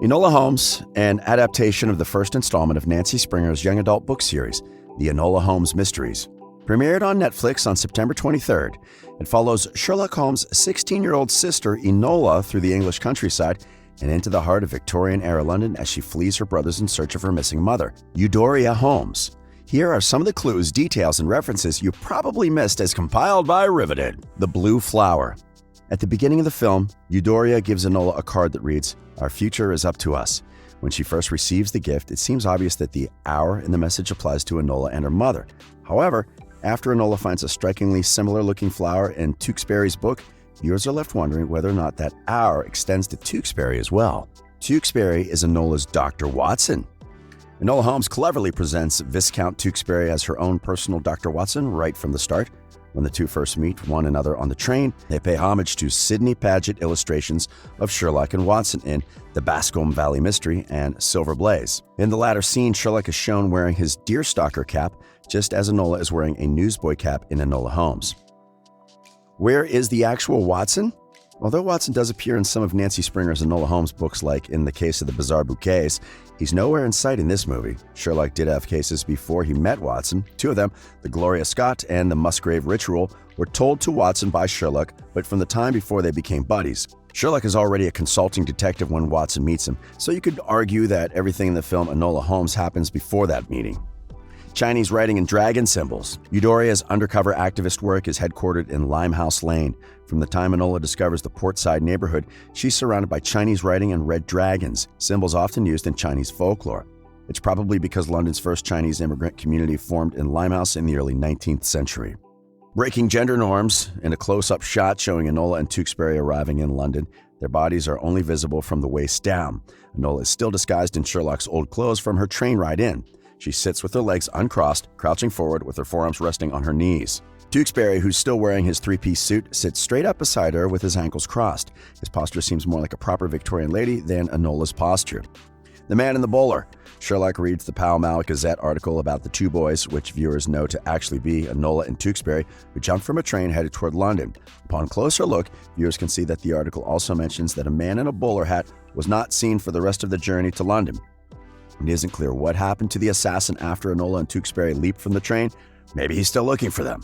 Enola Holmes, an adaptation of the first installment of Nancy Springer's young adult book series, The Enola Holmes Mysteries. Premiered on Netflix on September 23rd, it follows Sherlock Holmes' 16-year-old sister Enola through the English countryside and into the heart of Victorian-era London as she flees her brothers in search of her missing mother, Eudoria Holmes. Here are some of the clues, details, and references you probably missed as compiled by Riveted. The Blue Flower. At the beginning of the film, Eudoria gives Enola a card that reads, "Our future is up to us." When she first receives the gift, it seems obvious that the hour in the message applies to Enola and her mother. However, after Enola finds a strikingly similar-looking flower in Tewkesbury's book, viewers are left wondering whether or not that hour extends to Tewkesbury as well. Tewkesbury is Enola's Dr. Watson. Enola Holmes cleverly presents Viscount Tewkesbury as her own personal Dr. Watson right from the start. When the two first meet one another on the train, they pay homage to Sidney Paget illustrations of Sherlock and Watson in The Bascombe Valley Mystery and Silver Blaze. In the latter scene, Sherlock is shown wearing his deerstalker cap, just as Enola is wearing a newsboy cap in Enola Holmes. Where is the actual Watson? Although Watson does appear in some of Nancy Springer's Enola Holmes books, like in The Case of the Bizarre Bouquets, he's nowhere in sight in this movie. Sherlock did have cases before he met Watson. Two of them, the Gloria Scott and the Musgrave Ritual, were told to Watson by Sherlock, but from the time before they became buddies. Sherlock is already a consulting detective when Watson meets him, so you could argue that everything in the film Enola Holmes happens before that meeting. Chinese writing and dragon symbols. Eudoria's undercover activist work is headquartered in Limehouse Lane. From the time Enola discovers the Portside neighborhood, she's surrounded by Chinese writing and red dragons, symbols often used in Chinese folklore. It's probably because London's first Chinese immigrant community formed in Limehouse in the early 19th century. Breaking gender norms. In a close-up shot showing Enola and Tewkesbury arriving in London, their bodies are only visible from the waist down. Enola is still disguised in Sherlock's old clothes from her train ride in. She sits with her legs uncrossed, crouching forward with her forearms resting on her knees. Tewkesbury, who's still wearing his three-piece suit, sits straight up beside her with his ankles crossed. His posture seems more like a proper Victorian lady than Enola's posture. The Man in the Bowler. Sherlock reads the Pall Mall Gazette article about the two boys, which viewers know to actually be Enola and Tewkesbury, who jumped from a train headed toward London. Upon closer look, viewers can see that the article also mentions that a man in a bowler hat was not seen for the rest of the journey to London. It isn't clear what happened to the assassin after Enola and Tewkesbury leaped from the train. Maybe he's still looking for them.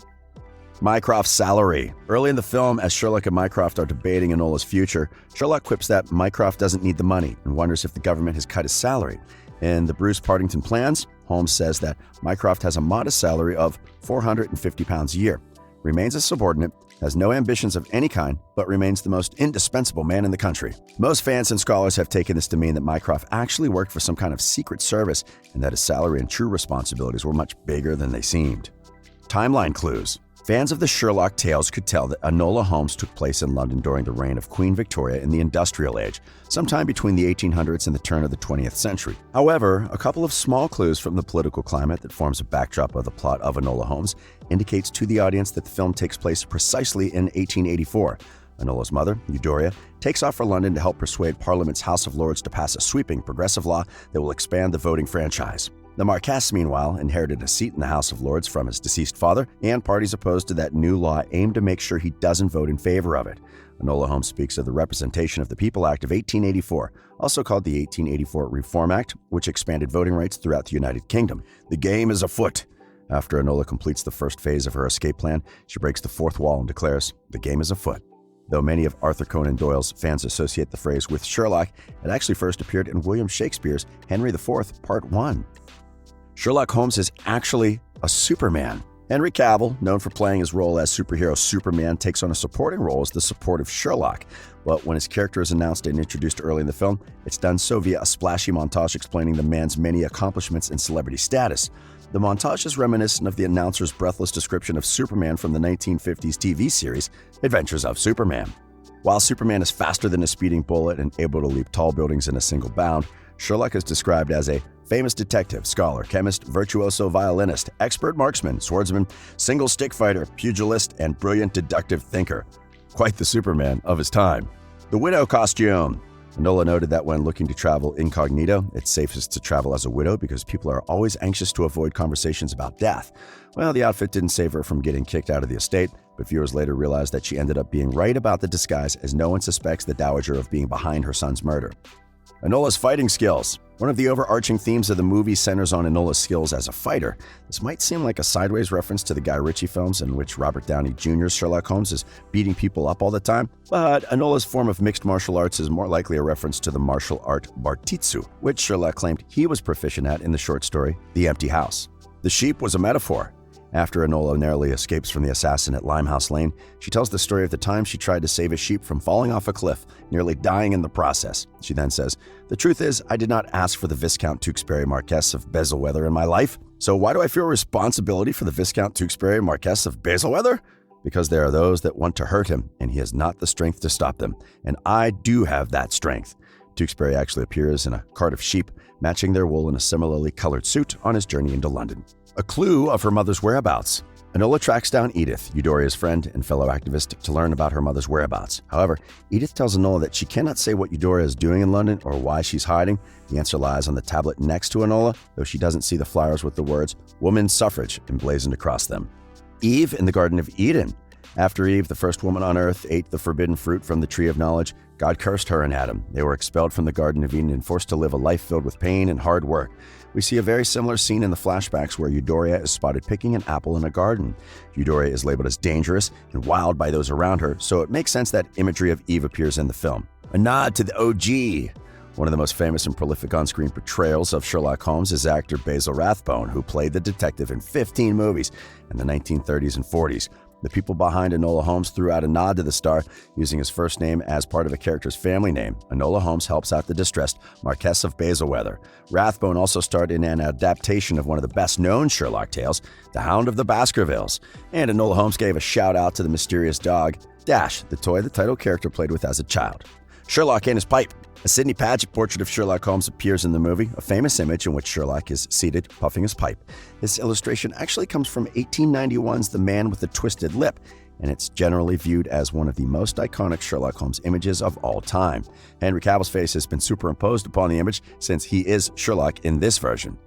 Mycroft's salary. Early in the film, as Sherlock and Mycroft are debating Enola's future, Sherlock quips that Mycroft doesn't need the money and wonders if the government has cut his salary. In the Bruce Partington plans, Holmes says that Mycroft has a modest salary of £450 a year, remains a subordinate, has no ambitions of any kind, but remains the most indispensable man in the country. Most fans and scholars have taken this to mean that Mycroft actually worked for some kind of secret service and that his salary and true responsibilities were much bigger than they seemed. Timeline clues. Fans of the Sherlock tales could tell that Enola Holmes took place in London during the reign of Queen Victoria in the Industrial Age, sometime between the 1800s and the turn of the 20th century. However, a couple of small clues from the political climate that forms a backdrop of the plot of Enola Holmes indicates to the audience that the film takes place precisely in 1884. Enola's mother, Eudoria, takes off for London to help persuade Parliament's House of Lords to pass a sweeping progressive law that will expand the voting franchise. The Marquess, meanwhile, inherited a seat in the House of Lords from his deceased father, and parties opposed to that new law aim to make sure he doesn't vote in favor of it. Enola Holmes speaks of the Representation of the People Act of 1884, also called the 1884 Reform Act, which expanded voting rights throughout the United Kingdom. The game is afoot. After Enola completes the first phase of her escape plan, she breaks the fourth wall and declares, "The game is afoot." Though many of Arthur Conan Doyle's fans associate the phrase with Sherlock, it actually first appeared in William Shakespeare's Henry IV, Part 1. Sherlock Holmes is actually a Superman. Henry Cavill, known for playing his role as superhero Superman, takes on a supporting role as the supportive Sherlock. But when his character is announced and introduced early in the film, it's done so via a splashy montage explaining the man's many accomplishments and celebrity status. The montage is reminiscent of the announcer's breathless description of Superman from the 1950s TV series, Adventures of Superman. While Superman is faster than a speeding bullet and able to leap tall buildings in a single bound, Sherlock is described as a famous detective, scholar, chemist, virtuoso violinist, expert marksman, swordsman, single stick fighter, pugilist, and brilliant deductive thinker. Quite the Superman of his time. The widow costume. Enola noted that when looking to travel incognito, it's safest to travel as a widow because people are always anxious to avoid conversations about death. Well, the outfit didn't save her from getting kicked out of the estate, but viewers later realized that she ended up being right about the disguise as no one suspects the dowager of being behind her son's murder. Enola's fighting skills. One of the overarching themes of the movie centers on Enola's skills as a fighter. This might seem like a sideways reference to the Guy Ritchie films in which Robert Downey Jr.'s Sherlock Holmes is beating people up all the time, but Enola's form of mixed martial arts is more likely a reference to the martial art Bartitsu, which Sherlock claimed he was proficient at in the short story The Empty House. The sheep was a metaphor. After Enola narrowly escapes from the assassin at Limehouse Lane, she tells the story of the time she tried to save a sheep from falling off a cliff, nearly dying in the process. She then says, "The truth is, I did not ask for the Viscount Tewkesbury Marquess of Bayswater in my life. So why do I feel responsibility for the Viscount Tewkesbury Marquess of Bayswater? Because there are those that want to hurt him, and he has not the strength to stop them. And I do have that strength." Tewkesbury actually appears in a cart of sheep, matching their wool in a similarly colored suit on his journey into London. A clue of her mother's whereabouts. Enola tracks down Edith, Eudoria's friend and fellow activist, to learn about her mother's whereabouts. However, Edith tells Enola that she cannot say what Eudoria is doing in London or why she's hiding. The answer lies on the tablet next to Enola, though she doesn't see the flowers with the words "Woman's Suffrage" emblazoned across them. Eve in the Garden of Eden. After Eve, the first woman on earth, ate the forbidden fruit from the tree of knowledge, God cursed her and Adam. They were expelled from the Garden of Eden and forced to live a life filled with pain and hard work. We see a very similar scene in the flashbacks where Eudoria is spotted picking an apple in a garden. Eudoria is labeled as dangerous and wild by those around her, so it makes sense that imagery of Eve appears in the film. A nod to the OG. One of the most famous and prolific on-screen portrayals of Sherlock Holmes is actor Basil Rathbone, who played the detective in 15 movies in the 1930s and 40s. The people behind Enola Holmes threw out a nod to the star, using his first name as part of a character's family name. Enola Holmes helps out the distressed Marquess of Bayswater. Rathbone also starred in an adaptation of one of the best-known Sherlock tales, The Hound of the Baskervilles. And Enola Holmes gave a shout-out to the mysterious dog, Dash, the toy the title character played with as a child. Sherlock and his pipe. A Sidney Paget portrait of Sherlock Holmes appears in the movie, a famous image in which Sherlock is seated, puffing his pipe. This illustration actually comes from 1891's The Man with the Twisted Lip, and it's generally viewed as one of the most iconic Sherlock Holmes images of all time. Henry Cavill's face has been superimposed upon the image since he is Sherlock in this version.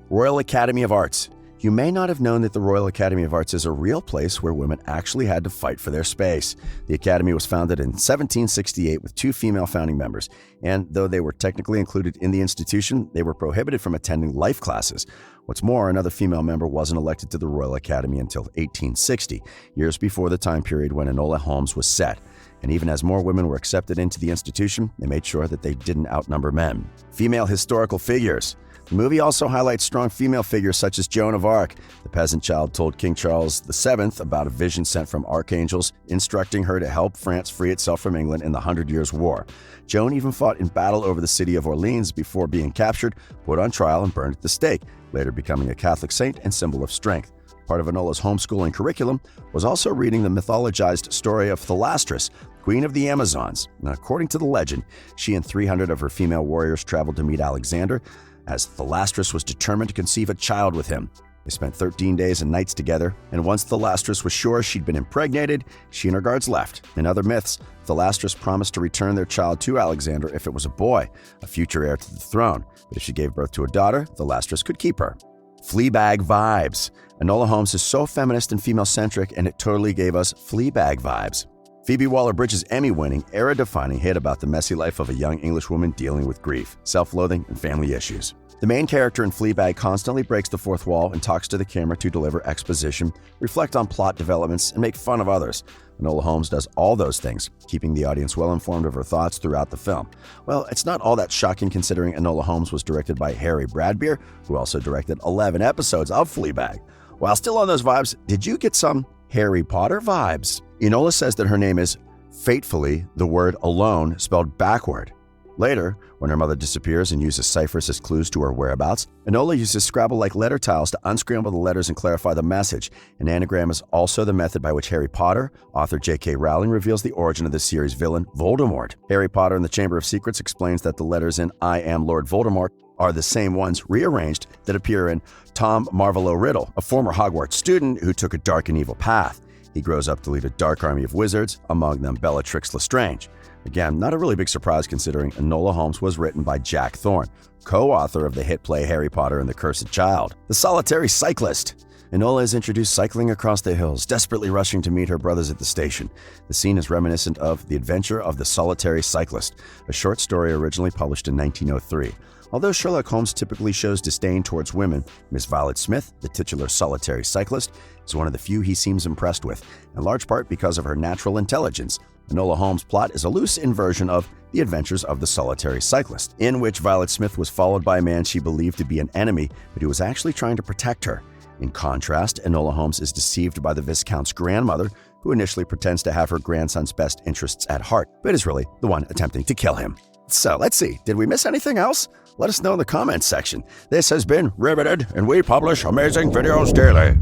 Royal Academy of Arts. You may not have known that the Royal Academy of Arts is a real place where women actually had to fight for their space. The Academy was founded in 1768 with 2 female founding members, and though they were technically included in the institution, they were prohibited from attending life classes. What's more, another female member wasn't elected to the Royal Academy until 1860, years before the time period when Enola Holmes was set. And even as more women were accepted into the institution, they made sure that they didn't outnumber men. Female historical figures. The movie also highlights strong female figures such as Joan of Arc. The peasant child told King Charles VII about a vision sent from archangels, instructing her to help France free itself from England in the 100 Years' War. Joan even fought in battle over the city of Orleans before being captured, put on trial, and burned at the stake, later becoming a Catholic saint and symbol of strength. Part of Enola's homeschooling curriculum was also reading the mythologized story of Thalastris, Queen of the Amazons. Now, according to the legend, she and 300 of her female warriors traveled to meet Alexander, as Thalastris was determined to conceive a child with him. They spent 13 days and nights together, and once Thalastris was sure she'd been impregnated, she and her guards left. In other myths, Thalastris promised to return their child to Alexander if it was a boy, a future heir to the throne. But if she gave birth to a daughter, Thalastris could keep her. Fleabag vibes. Enola Holmes is so feminist and female-centric, and it totally gave us Fleabag vibes. Phoebe Waller-Bridge's Emmy-winning, era-defining hit about the messy life of a young English woman dealing with grief, self-loathing, and family issues. The main character in Fleabag constantly breaks the fourth wall and talks to the camera to deliver exposition, reflect on plot developments, and make fun of others. Enola Holmes does all those things, keeping the audience well-informed of her thoughts throughout the film. Well, it's not all that shocking considering Enola Holmes was directed by Harry Bradbeer, who also directed 11 episodes of Fleabag. While still on those vibes, did you get some Harry Potter vibes? Enola says that her name is, fatefully, the word alone spelled backward. Later, when her mother disappears and uses ciphers as clues to her whereabouts, Enola uses Scrabble-like letter tiles to unscramble the letters and clarify the message. An anagram is also the method by which Harry Potter, author J.K. Rowling, reveals the origin of the series' villain, Voldemort. Harry Potter and the Chamber of Secrets explains that the letters in I Am Lord Voldemort are the same ones rearranged that appear in Tom Marvolo Riddle, a former Hogwarts student who took a dark and evil path. He grows up to lead a dark army of wizards, among them Bellatrix Lestrange. Again, not a really big surprise considering Enola Holmes was written by Jack Thorne, co-author of the hit play Harry Potter and the Cursed Child. The Solitary Cyclist. Enola is introduced cycling across the hills, desperately rushing to meet her brothers at the station. The scene is reminiscent of The Adventure of the Solitary Cyclist, a short story originally published in 1903. Although Sherlock Holmes typically shows disdain towards women, Miss Violet Smith, the titular solitary cyclist, is one of the few he seems impressed with, in large part because of her natural intelligence. Enola Holmes' plot is a loose inversion of The Adventures of the Solitary Cyclist, in which Violet Smith was followed by a man she believed to be an enemy, but who was actually trying to protect her. In contrast, Enola Holmes is deceived by the Viscount's grandmother, who initially pretends to have her grandson's best interests at heart, but is really the one attempting to kill him. So let's see, did we miss anything else? Let us know in the comments section. This has been Riveted, and we publish amazing videos daily.